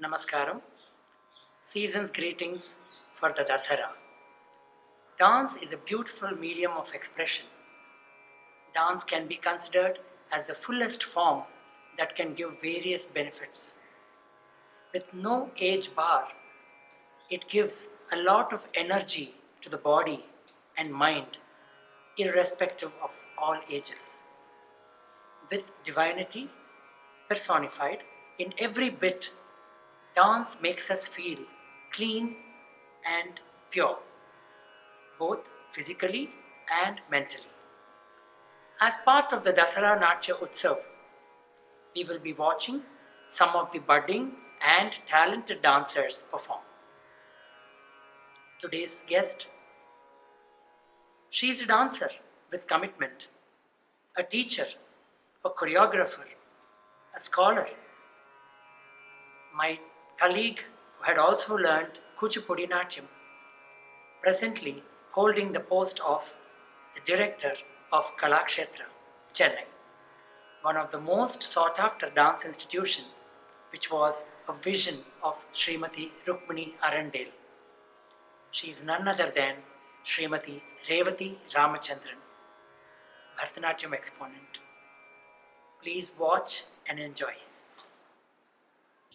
Namaskaram. Season's greetings for the Dasara. Dance is a beautiful medium of expression. Dance can be considered as the fullest form that can give various benefits. With no age bar, it gives a lot of energy to the body and mind, irrespective of all ages. With divinity personified in every bit, dance makes us feel clean and pure, both physically and mentally. As part of the Dasara Natya Utsav, we will be watching some of the budding and talented dancers perform. Today's guest, she is a dancer with commitment, a teacher, a choreographer, a scholar. My colleague who had also learned Kuchipudi Natyam, presently holding the post of the director of Kalakshetra, Chennai, one of the most sought after dance institution, which was a vision of Srimati Rukmini Arandale. She is none other than Srimati Revati Ramachandran, Bharatanatyam exponent. Please watch and enjoy.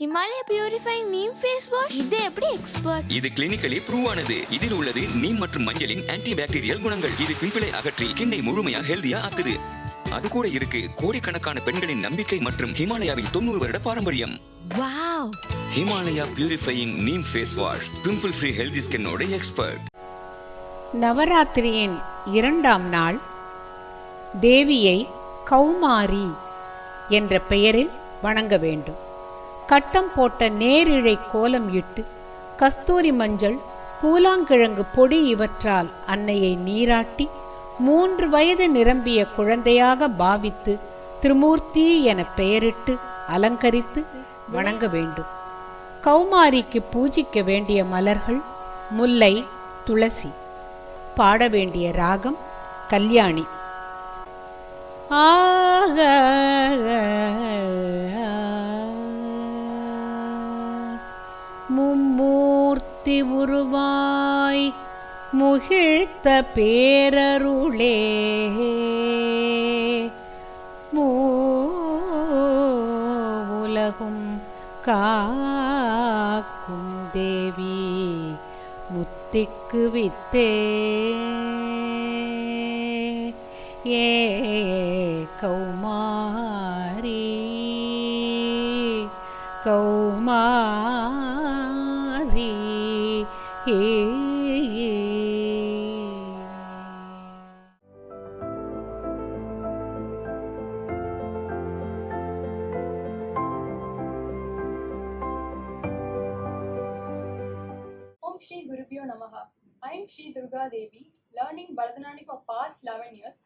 Himalaya Purifying Neem Face Wash. இது எப்படி expert? இது clinically prove ஆனது. இதில் உள்ளது நீம் மற்றும் மஞ்சளின் anti bacterial குணங்கள். இது பிம்பிளை அகற்றி கிண்ணை முழுமையா ஹெல்தியா ஆக்குது. அது கூட இருக்கு கோடிக்கணக்கான பெண்களின் நம்பிக்கை மற்றும் ஹிமாலயாவின் 90 வருட பாரம்பரியம். Wow! Himalaya purifying neem face wash, pimple free healthy ஸ்கின்னோட எக்ஸ்பர்ட். நவராத்திரியின் 2ஆம் நாள் தேவியை கௌமாரி என்ற பெயரில் வணங்க வேண்டும். கட்டம் போட்ட நேரிழை கோலம் இட்டு கஸ்தூரி மஞ்சள், பூலாங்கிழங்கு பொடி இவற்றால் அன்னையை நீராட்டி 3 வயது நிரம்பிய குழந்தையாக பாவித்து திரிமூர்த்தி என பெயரிட்டு அலங்கரித்து வணங்க வேண்டும். கௌமாரிக்கு பூஜிக்க வேண்டிய மலர்கள் முல்லை, துளசி. பாட வேண்டிய ராகம் கல்யாணி. மும்மூர்த்தி உருவாய் முகிழ்த்த பேரருளே, மூவுலகும் காக்கும் தேவி முத்திக்கு வித்தே, ஏ Kaumari Kaumari. Om Shri Gurubhyo Namaha. I am Shri Durga Devi, learning Bharatanatyam for past 11 years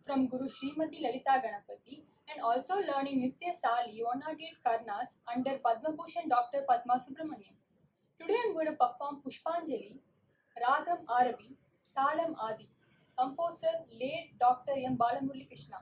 from Guru Srimati Lalita Ganapati and also learning Nitya Sali 108 Karnas under Padma Bhushan Dr. Padma Subramaniam. Today I am going to perform Pushpanjali, Ragam Arabi, Talam Adi, composer late Dr. M. Balamurali Krishna.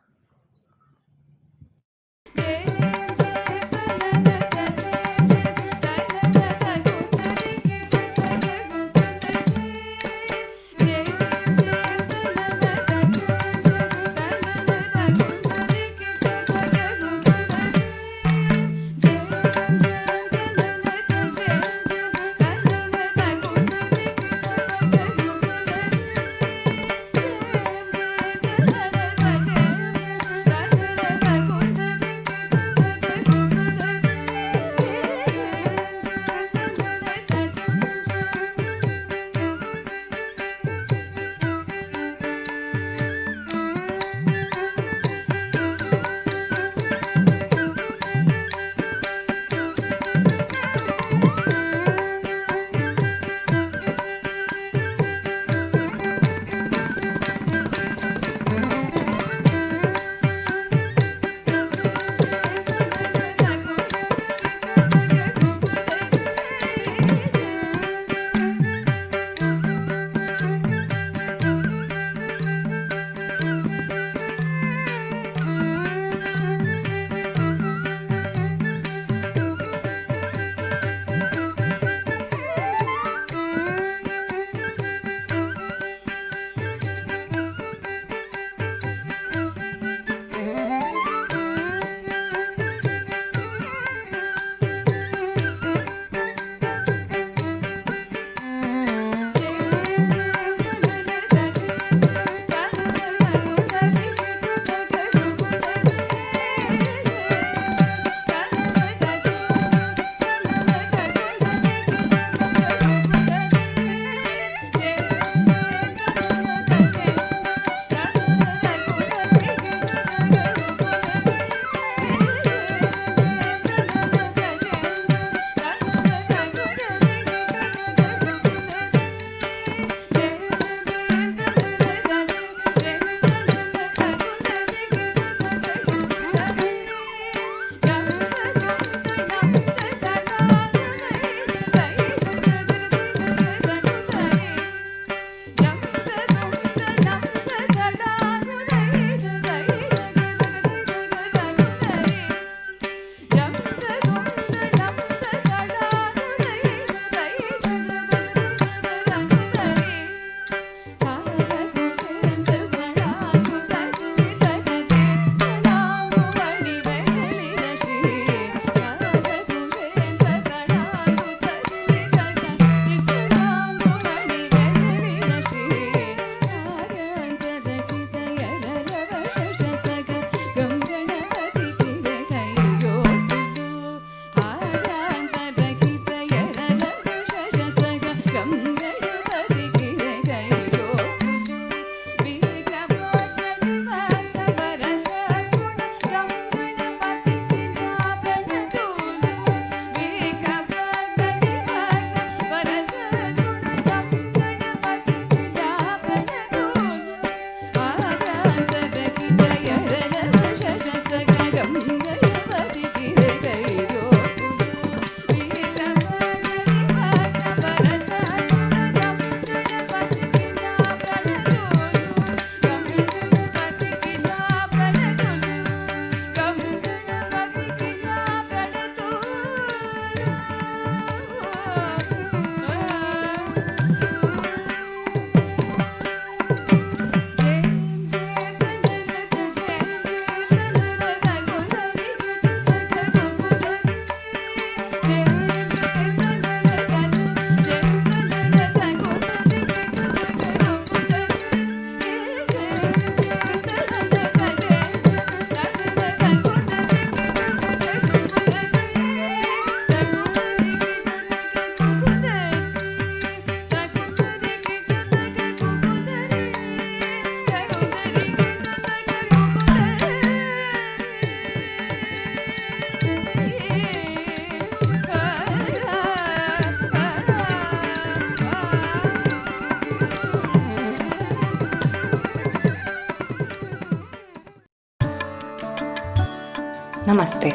Namaste.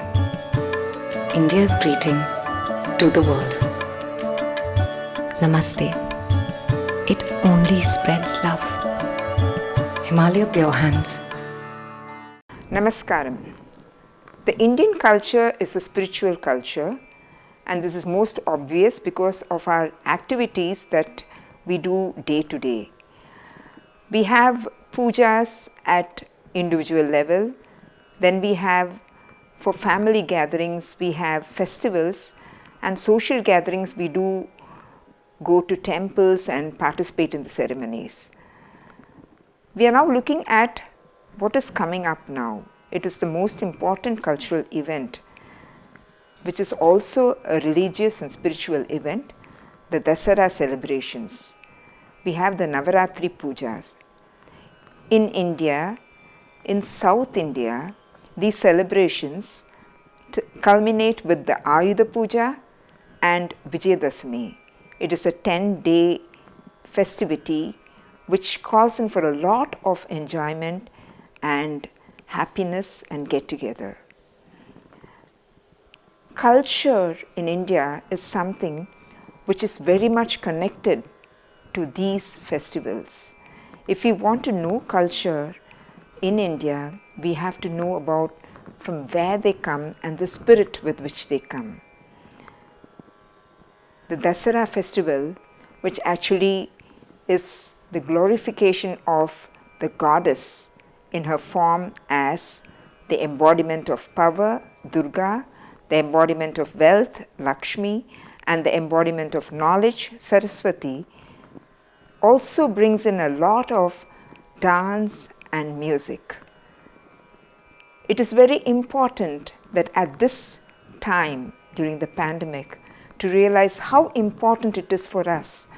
India's greeting to the world. Namaste. It only spreads love. Himalaya Pure Hands. Namaskaram. The Indian culture is a spiritual culture, and this is most obvious because of our activities that we do day to day. We have pujas at individual level, then we have, for family gatherings, we have festivals, and social gatherings we do go to temples and participate in the ceremonies. We are now looking at what is coming up now. It is the most important cultural event, which is also a religious and spiritual event, the Dasara celebrations. We have the Navaratri pujas. In India, in South India, these celebrations culminate with the Ayudha Puja and Vijayadashami. It is a 10-day festivity which calls in for a lot of enjoyment and happiness and get-together. Culture in India is something which is very much connected to these festivals. If we want to know culture in India, we have to know about from where they come and the spirit with which they come. The Dasara festival, which actually is the glorification of the goddess in her form as the embodiment of power, Durga, the embodiment of wealth, Lakshmi, and the embodiment of knowledge, Saraswati, also brings in a lot of dance and music. It is very important that at this time during the pandemic to realize how important it is for us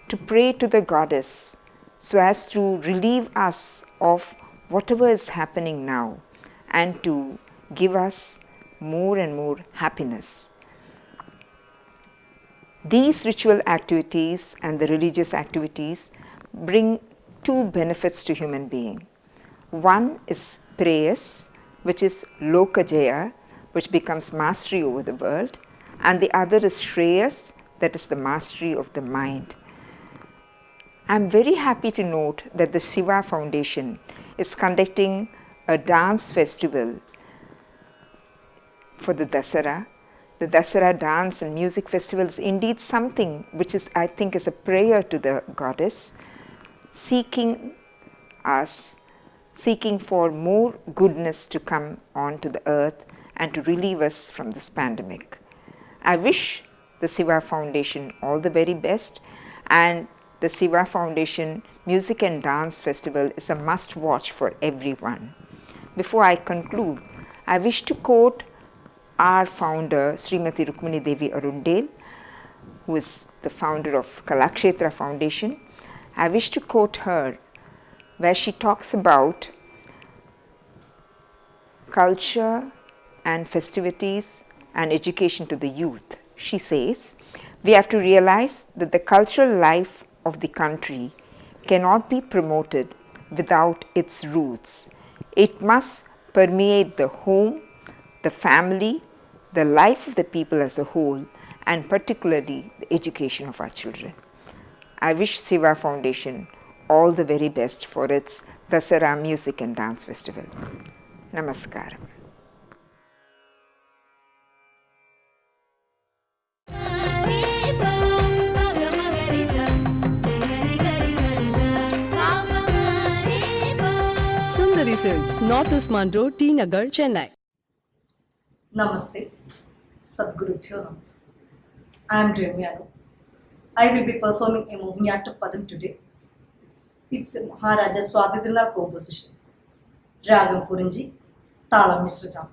to pray to the goddess so as to relieve us of whatever is happening now and to give us more and more happiness. These ritual activities and the religious activities bring two benefits to human being. One is prayas, which is lokajaya, which becomes mastery over the world, and the other is shreyas, that is the mastery of the mind. I am very happy to note that the Shiva Foundation is conducting a dance festival for the Dasara. The Dasara dance and music festival is indeed something which is, I think, is a prayer to the goddess, seeking for more goodness to come onto the earth and to relieve us from this pandemic. I wish the Shiva Foundation all the very best, and the Shiva Foundation Music and Dance Festival is a must-watch for everyone. Before I conclude, I wish to quote our founder, Srimati Rukmini Devi Arundale, who is the founder of Kalakshetra Foundation. I wish to quote her where she talks about culture and festivities and education to the youth. She says, we have to realize that the cultural life of the country cannot be promoted without its roots. It must permeate the home, the family, the life of the people as a whole, and particularly the education of our children. I wish Shiva Foundation all the very best for its Dasara Music and Dance Festival. Namaskaram. Sundari Silks, North Usman Road, T Nagar, Chennai. Namaste, Sadgurubhyo Namaha. I am Remyanu. I will be performing a Mohiniyattam Padam today. It's a Maharaja Swadhindranath composition. Ragam Kurinji, Talam Misrajam.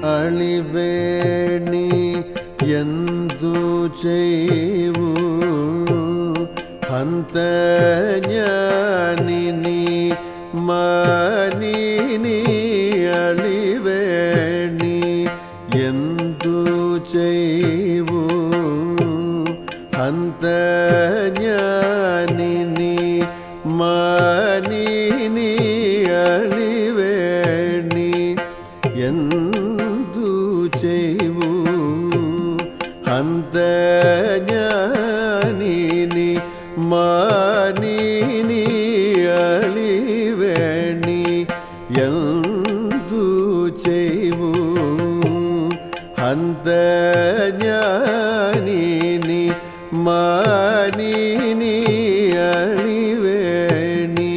அணிவே ചെയ്വു ഹന്തജ്ഞാനിനി Manini അളിവേണി എന്തു ചെയ്വു ഹന്തജ്ഞാനിനി മാനിനി അളിവേണി എന്തു ചെയ്വു ഹന്തജ്ഞാനിനി മാനിനി അളിവേണി എന്തു ചെയ്വു ഹന്തജ്ഞാനിനി മാനിനി അളിവേണി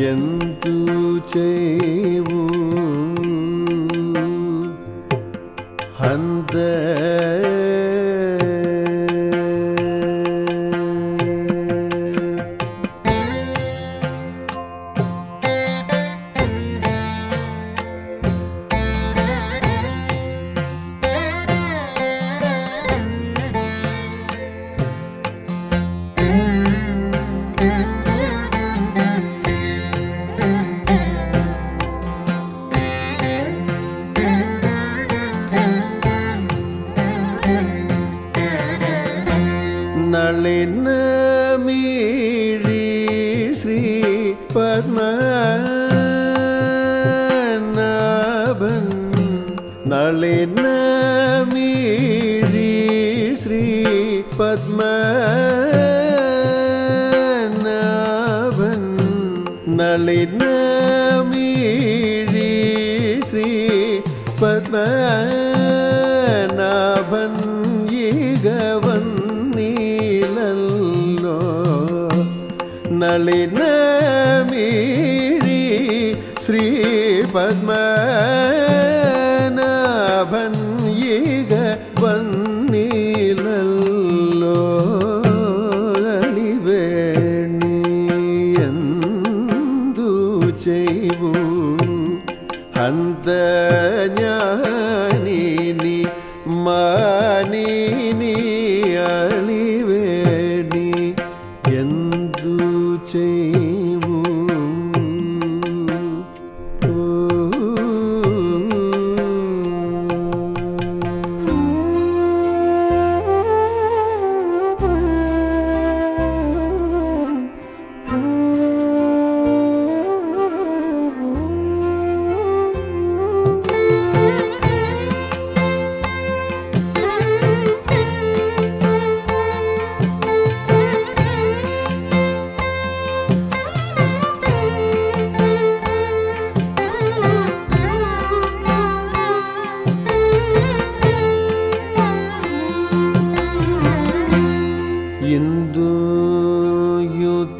എന്തു ചെയ്വു ഹന്ത നളിനമീഴി Shri Padmanabhan നളിനമീഴി Shri Padmanabhan നളിനമീഴി Shri Padmanabhan ഈഗവൻ നളിനമീഴി Shri Padmanabhan Iga വന്നിലല്ലോ അളിവേണി എന്തു ചെയ്വു ഹന്തജ്ഞാനിനി മാനിനി അളിവേണി എന്തു ചെയ്വു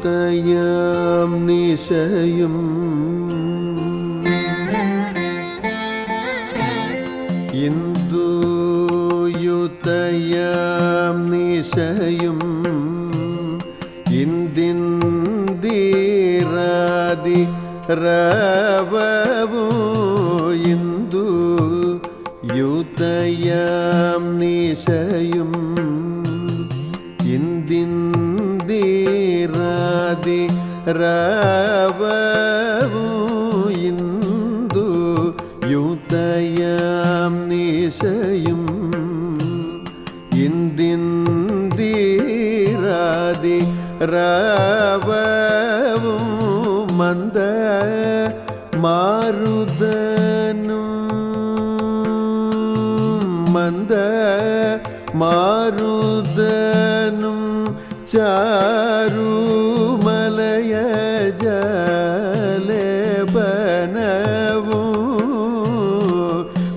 ഇന്ദുയുതയാം നിശയും ഇന്ദുയുതയാം നിശയും ഇന്ദിന്ദിരാദി രവവു ഇന്ദു യുതയാം നിശയും ഇന്ദിന്ദിരാദി രവവു ഇന്ദു യുതയാം നിശയും ഇന്ദിന്ദിരാദി രവവു മന്ദ മാരുതനും മന്ദ മാരുതനും ചാരുമലയ ജലേപനവും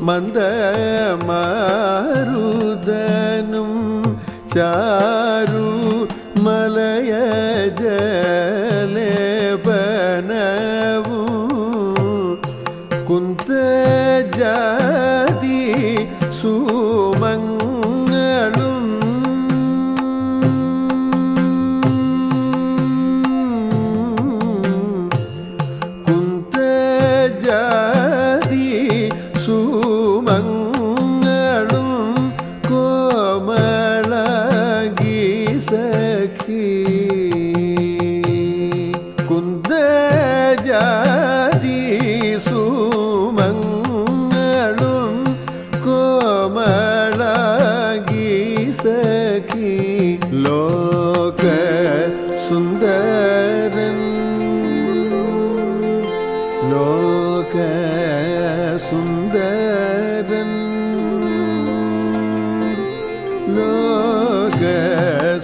മന്ദ മാരുതനും ചാരുമലയ ജലേപനവും കുന്തജാതി സുമങ്ങളും കുന്തജാതി സുമങ്ങളും കോമള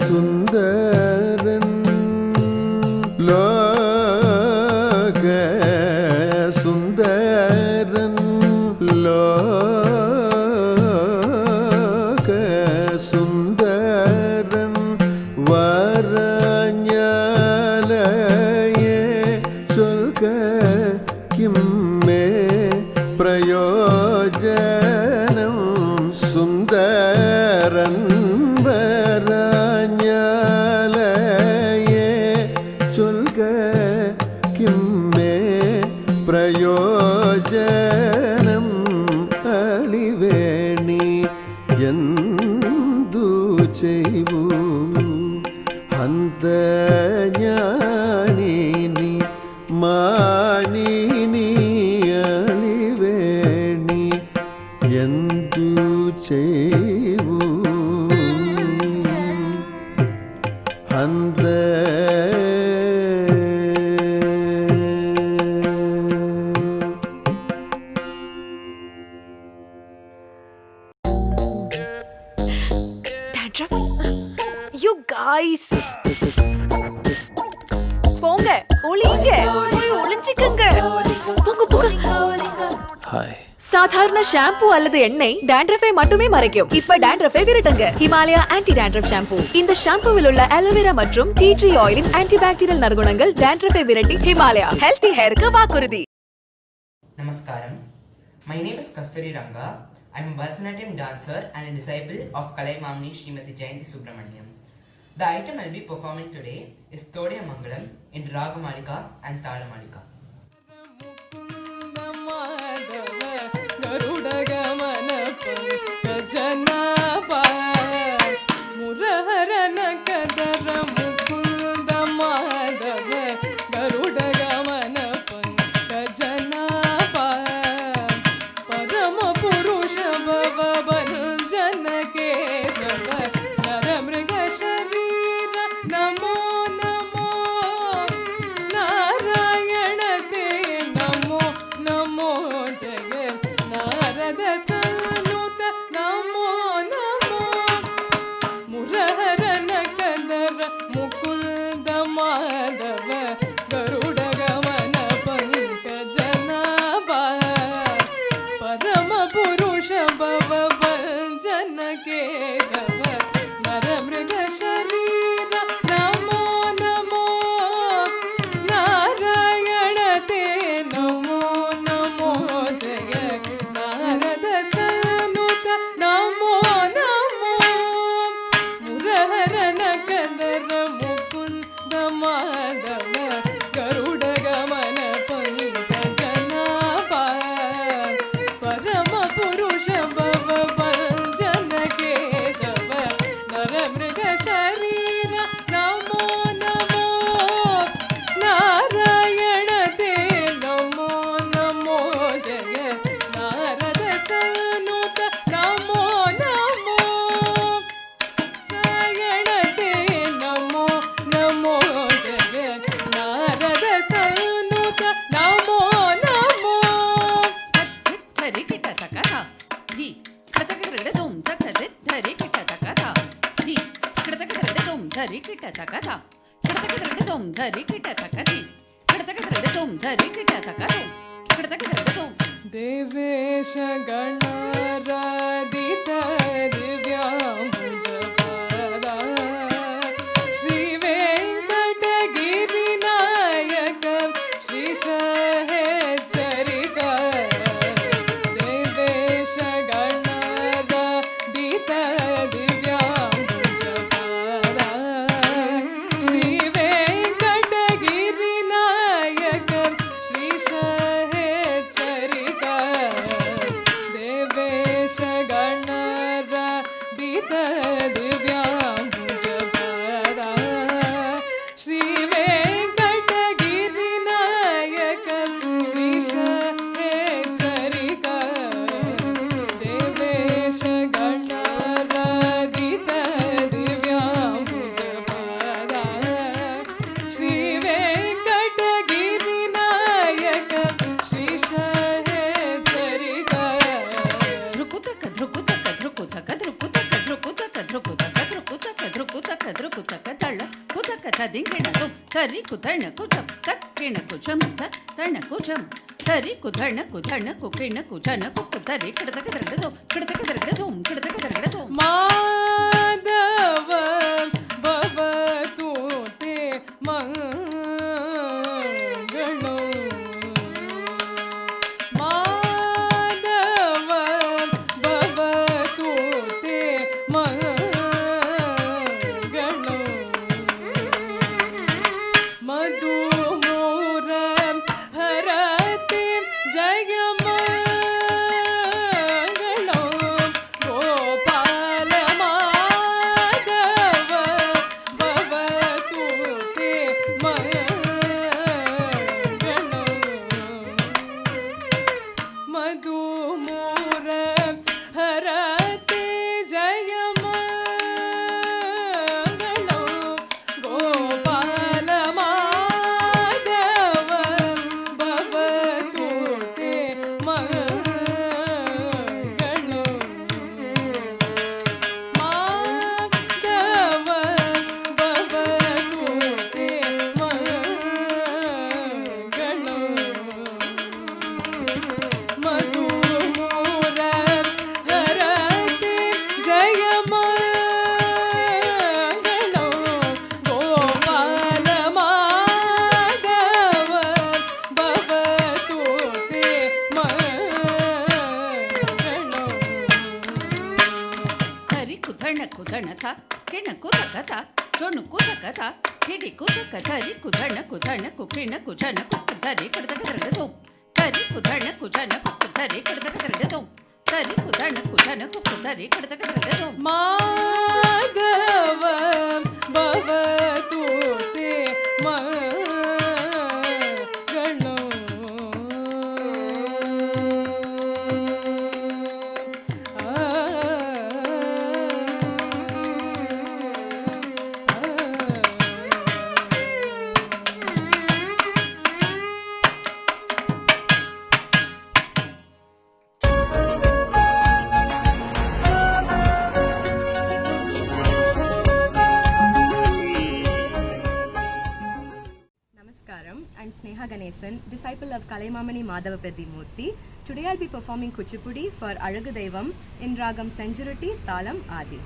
சுந்தரன் லோக சுந்தரன் லோக சுந்தரன் வரஞாலயே சொல்க கிம்மே பிரயோஜனம் சுந்தரன் வரஞாலயே சொல்க கிம்மே பிரயோஜனம் அலிவேணி ಎಂದು ಚೈವು ಅಂತಜ್ಞಾನಿನಿ ಮಾನಿನಿ ಅಳಿವೇಣಿ ಎಂದು ಚೈವು ಅಂತ You guys போங்க ஒளிங்க போய் ஒளிஞ்சிக்கங்க போங்க போங்க ஹாய் சாதாரண ஷாம்பு அல்லது எண்ணெய் டாண்ட்ரஃபை மட்டுமே மறைக்கும். இப்ப டாண்ட்ரஃபை விரட்டுங்க. Himalaya anti dandruff shampoo. இந்த ஷாம்புவில் உள்ள அலோவேரா மற்றும் டீ ட்ரீ ஆயிலின் ஆன்டிபாக்டீரியல் நற்குணங்கள் டாண்ட்ரஃபை விரட்டி ஹிமாலயா ஹெல்தி ஹேருக்கு வாக்குறுதி. Namaskaram. My name is Kasturi Ranga. I am a Bharatanatyam dancer and a disciple of Kalaimamani Srimati Jayanti Subramaniam. The item I will be performing today is Todaya Mangalam in Ragamalika and Talamalika. Devesh गणरादित दिव्याम्बुजपादा Shri वेंकटगिरिनायक श्रीशहेश्वरिका Devesh गणरादित दिव्याम्बुजपादा Shri वेंकटगिरिनायक श्रीशहेश्वरिका Devesh गणरादित ಕುತಕ ದ್ರ ಕುತಕ ತಳ ಕುತಕ ತದಿಂಗಿಣಕು ಸರಿ ಕುತಣ ಕುಚಂ ತಕ್ಕಿಣ ಕುಚಮತ ತಣ ಕುಚಂ ಸರಿ ಕುತಣ ಕುತಣ ಕುಕಿಣ ಕುಚನ ಕುತರಿ ಕಿಡತಕ ದರಗಡದು ಕಿಡತಕ ದರಗಡದು ಕಿಡತಕ ದರಗಡದು ಮಾಧವ ಭವತು ತೇ ಮಂಗಳೋ ಮಾಧವ ಭವತು ತೇ ಮಂಗಳೋ ಮಧುಮೂರ ಹರತಿ ಜಯ ಮಂಗಳೋ ಗೋಪಾಲ ಮಾಧವ ಭವತು ತೇ ಮಂಗಳೋ ಮಧುಮೂರ ಹರತಿ ಜಯ ಮಂಗಳೋ ಗೋಪಾಲ ಮಾಧವ ಭವತು ತೇ ಮಂಗಳೋ ಮಾಧವ ಭವತು ತೇ ಮಂಗಳೋ ಮಧುಮೂರ ಹರತಿ ಜಯ ಮಂಗಳೋ ಗೋಪಾಲ ಮಾಧವ ಭವತು ತೇ ಮಂಗಳೋ ಹರಿ ಕುತಣ ಕುತಣಥ ಕಿಣ ಕುತಕಥ ಚೊಣು ಕುತಕಥ ಹಿಡಿ ಕುತಕ ಹರಿ ಕುತಣ ಕುತಣ ಕುಕಿಣ ಕುಚನ ಕುತರಿ ಕಡತಕ ದರಗದು ಸರಿ ಕುತಣ ಕುಚನ ಕುತರಿ ಕಡತಕ ದರಗದು ಸರಿ ಕುತಣ ಕುಚನ ಕುತರಿ ಕಡತಕ ದರಗದು ಮಾಧವ ಭವತು ತೇ ಮಂಗಳೋ Namaskaram, I'm Sneha Ganesan, disciple of Kalaimamani Madhava Pradimurti. Today I'll be performing Kuchipudi for Alagu Deivam in Ragam Sanjurati, Talam, Adi.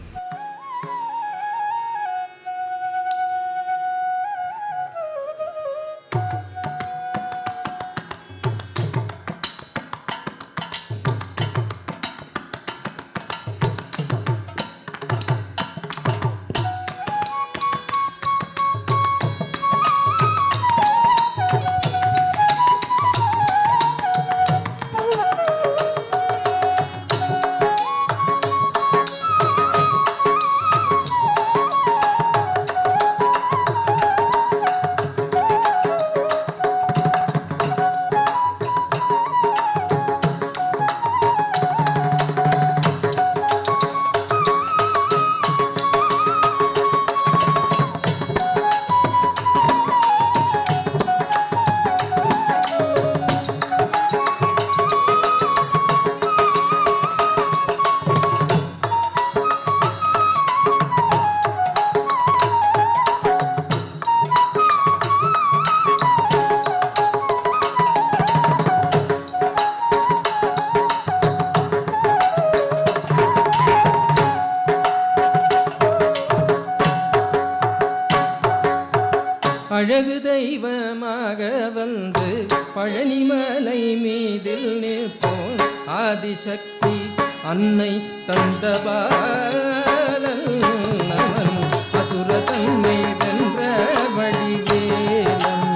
அழகு தெய்வமாக வந்து பழனிமலை மீதில் நிற்போம் ஆதிசக்தி அன்னை தந்த பாலன் அவன் அசுர தன்னை வென்ற வடிவேலன்.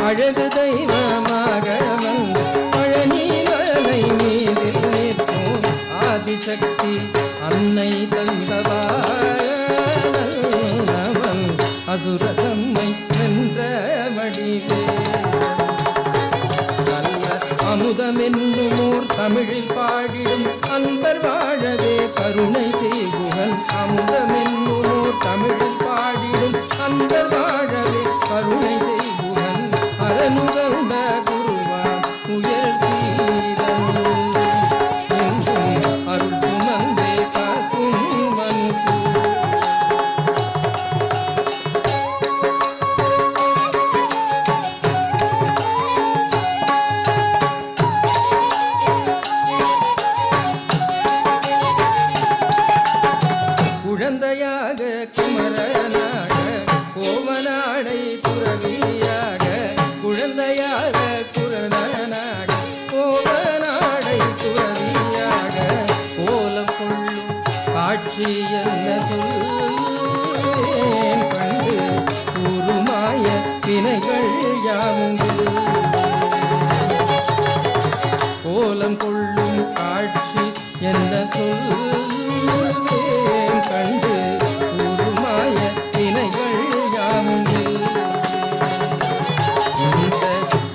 அழகு தெய்வமாக வந்து பழனிமலை மீதில் நிற்போம் ஆதிசக்தி அன்னை தந்த பாலன் அவன் அசுர தம்மை வென்ற வடிவேலன். அமுதமென்னுமோர் தமிழில் பாடிடும் அன்பர் வாழவே கருணை செய்குகன். அமுதமென்னுமோர் தமிழில் பாடிடும் அன்பர் வாழவே கருணை செய்குகன். அரணுகந்த குருவான் உயர் சீரன் என்றும் அருள் சுமந்தே காக்கும் மனுக்கு குழந்தையாக குமரனாக கோவனாடை துறவியாக குழந்தையாக குரலனாக கோவனாடை துறவியாக கோலம் கொள்ளும் காட்சி என்ன சொல்லேன் கண்டு கூறுமாய வினைகள் யாவுண்டு கோலம் கொள்ளும் காட்சி என்ன சொல்லேன் கண்டு கூறுமாய வினைகள் யாவுண்டு இந்த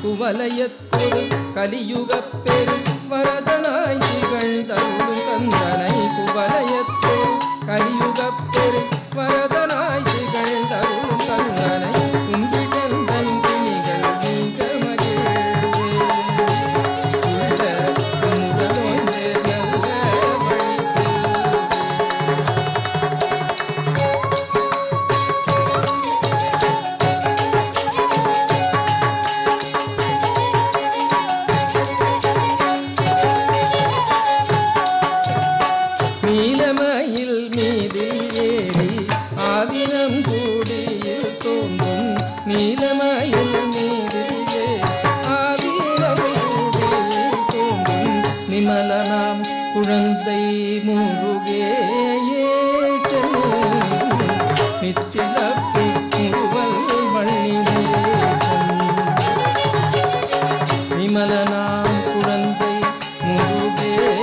குவலயத்தொரு கலியுகப் பெரு வரதனாய் திகழ்ந்தருளும் கந்தனை குவலயத்தொரு கலியுகப் பெரு வரதனாய் திகழ்ந்தருளும் கந்தனை கும்பிட்டந்தன் கிணிகள் நீங்க மகிழ்வே உள்ள முதலோய்ந்தே நல்ல வழி நீலமயில் மீதில் ஏறி ஆதினம் கூடியில் தோன்றும் நீலமயில் மீதில் ஏறி ஆதினம் கூடியில் தோன்றும் நிமலனாம் குழந்தை முருகேசன் நித்திலப்பி முருவல் வள்ளினேசன் நிமலனாம் குழந்தை முருகேசன்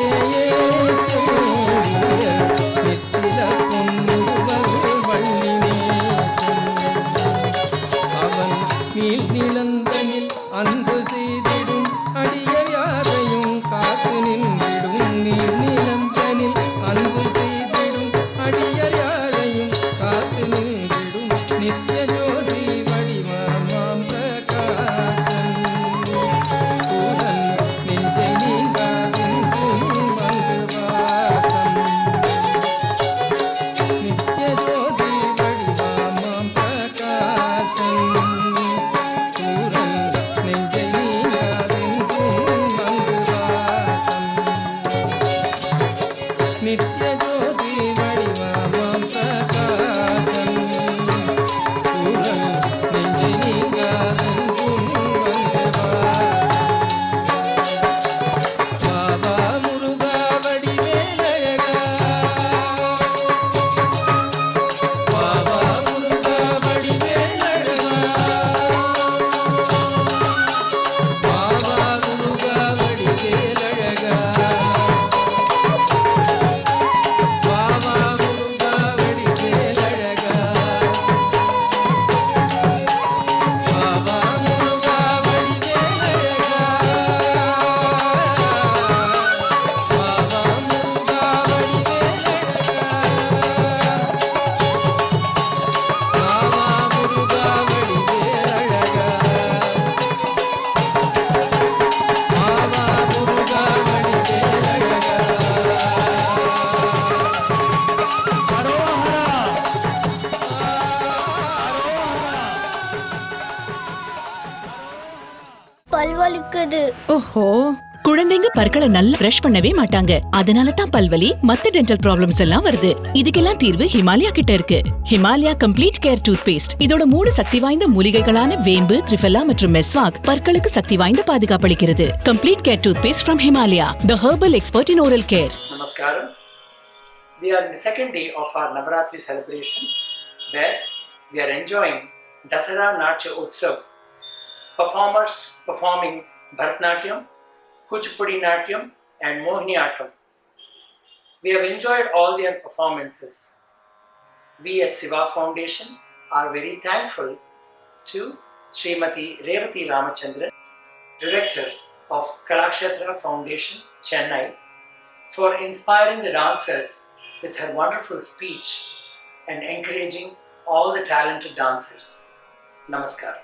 நித்தில பொன்னுருவல் வள்ளினேசன் அவன் நீள் நிலந்தனில் அன்பு செய்திடும் அடியர் யாரையும் காத்து நின்றிடும் நீள் நிலந்தனில் அன்பு செய்திடும் அடியர் யாரையும் காத்து நின்றிடும் நித்திய ஜோதி வடிவாமாம் பிரகாசன் பூரன் நெஞ்சை நீங்காதென்றும் அங்கு வாசம் நித்திய ஜோதி வடிவாமாம் பிரகாசன் பூரன் நெஞ்சை நீங்காதென்றும் அங்கு வாசம் நித்திய ஜோதி வடிவாமாம் பிரகாசன் பூரன் நெஞ்சை நீங்காதென்றும் அங்கு வாசம் பாபா முருகா வடிவேலழகா பாபா முருகா வடிவேலழகா பாபா முருகா வடிவேலழகா பாபா முருகா வடிவேலழகா பாபா முருகா பல்வலிக்குது. ஓஹோ, குழந்தைங்க பற்களை நல்லா பிரஷ் பண்ணவே மாட்டாங்க. அதனால தான் பல்வலி மத்த டென்டல் ப்ராப்ளம்ஸ் எல்லாம் வருது. இதுக்கெல்லாம் தீர்வு ஹிமாலயா கிட்ட இருக்கு. Himalaya complete care toothpaste. இதோட 3 சக்தி வாய்ந்த மூலிகைகளான வேம்பு, த்ரிஃபெல்லா மற்றும் மெஸ்வாக் பற்களுக்கு சக்தி வாய்ந்த பாதுகாப்பு அளிக்கிறது. Complete care toothpaste from Himalaya, the herbal expert in oral care. Namaskaram. We are in the second day of our Navaratri celebrations where we are enjoying Dasara Natya Utsav. Performers performing Bharatanatyam, Kuchipudi Natyam and Mohiniyattam. We have enjoyed all their performances. We at Siva Foundation are very thankful to Srimati Revati Ramachandran, Director of Kalakshetra Foundation, Chennai, for inspiring the dancers with her wonderful speech and encouraging all the talented dancers. Namaskar.